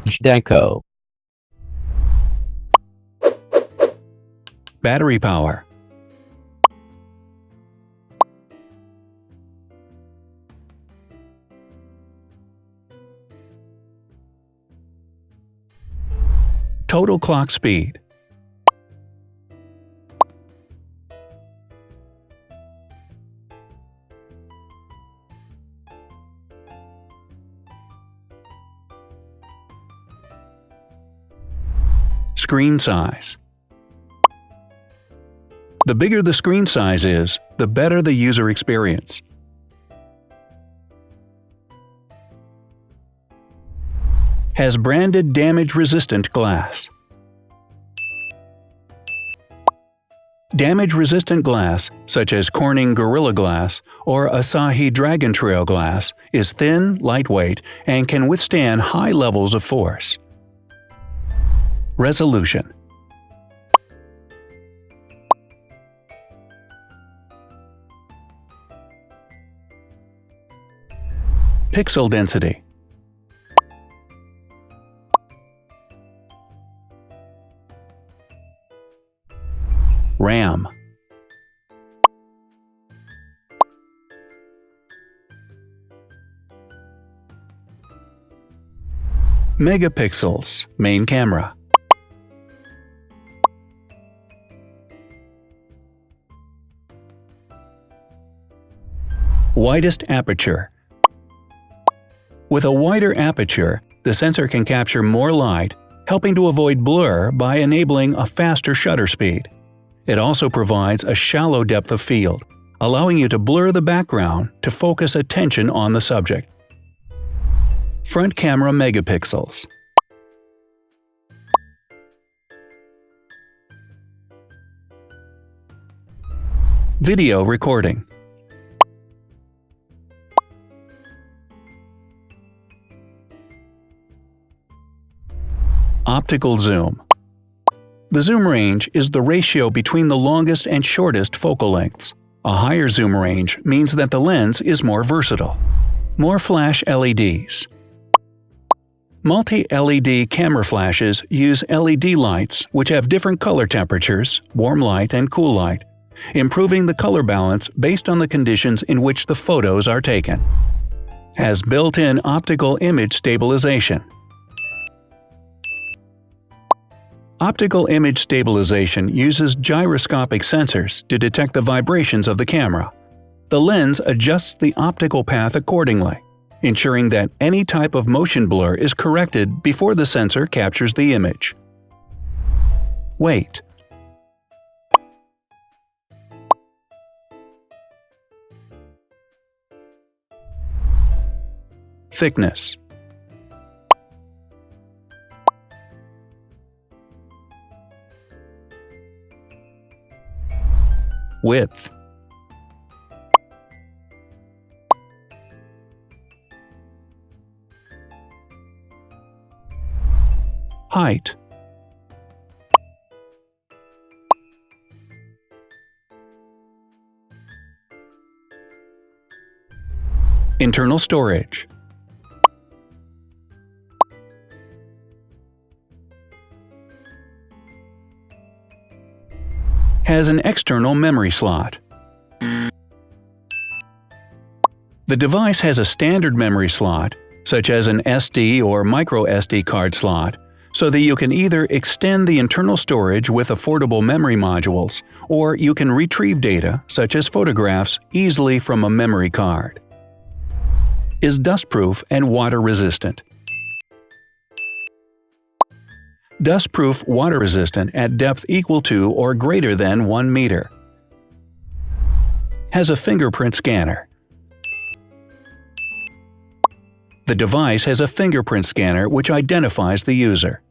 Zhdanko. Battery power. Total clock speed. Screen size. The bigger the screen size is, the better the user experience. Has branded damage-resistant glass. Damage-resistant glass, such as Corning Gorilla Glass or Asahi Dragon Trail glass, is thin, lightweight, and can withstand high levels of force. Resolution. Pixel density. RAM. Megapixels, main camera. Widest aperture. With a wider aperture, the sensor can capture more light, helping to avoid blur by enabling a faster shutter speed. It also provides a shallow depth of field, allowing you to blur the background to focus attention on the subject. Front camera megapixels. Video recording. Optical zoom. The zoom range is the ratio between the longest and shortest focal lengths. A higher zoom range means that the lens is more versatile. More flash LEDs. Multi-LED camera flashes use LED lights which have different color temperatures, warm light and cool light, improving the color balance based on the conditions in which the photos are taken. Has built-in optical image stabilization. Optical image stabilization uses gyroscopic sensors to detect the vibrations of the camera. The lens adjusts the optical path accordingly, ensuring that any type of motion blur is corrected before the sensor captures the image. Weight. Thickness. Width. Height. Internal storage. Has an external memory slot. The device has a standard memory slot, such as an SD or micro SD card slot, so that you can either extend the internal storage with affordable memory modules, or you can retrieve data, such as photographs, easily from a memory card. Is dustproof and water-resistant. Dustproof water-resistant at depth equal to or greater than 1 meter. Has a fingerprint scanner. The device has a fingerprint scanner which identifies the user.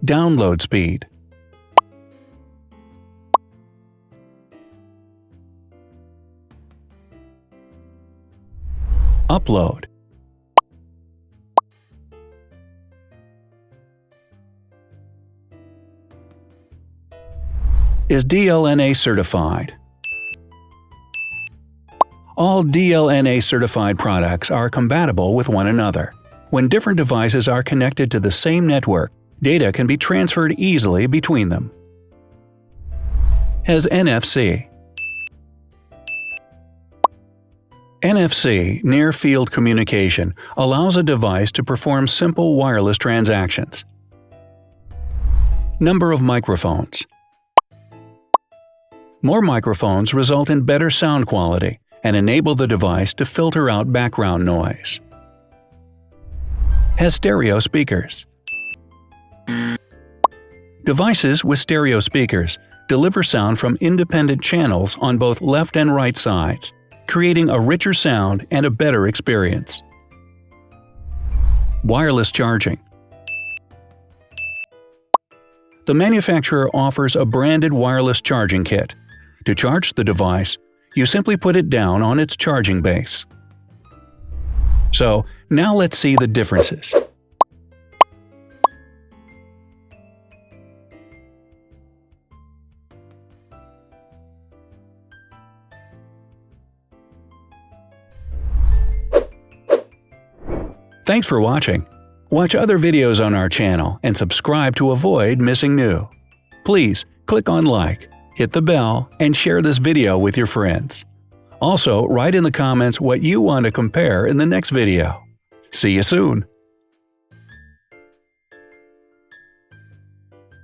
Download speed. Upload. Is DLNA certified. All DLNA certified products are compatible with one another, When different devices are connected to the same network, data can be transferred easily between them. Has NFC. NFC, Near Field Communication, allows a device to perform simple wireless transactions. Number of microphones. More microphones result in better sound quality and enable the device to filter out background noise. Has stereo speakers. Devices with stereo speakers deliver sound from independent channels on both left and right sides, creating a richer sound and a better experience. Wireless charging. The manufacturer offers a branded wireless charging kit. To charge the device, you simply put it down on its charging base. So, now let's see the differences. Thanks for watching. Watch other videos on our channel and subscribe to avoid missing new. Please click on like, hit the bell, and share this video with your friends. Also, write in the comments what you want to compare in the next video. See you soon!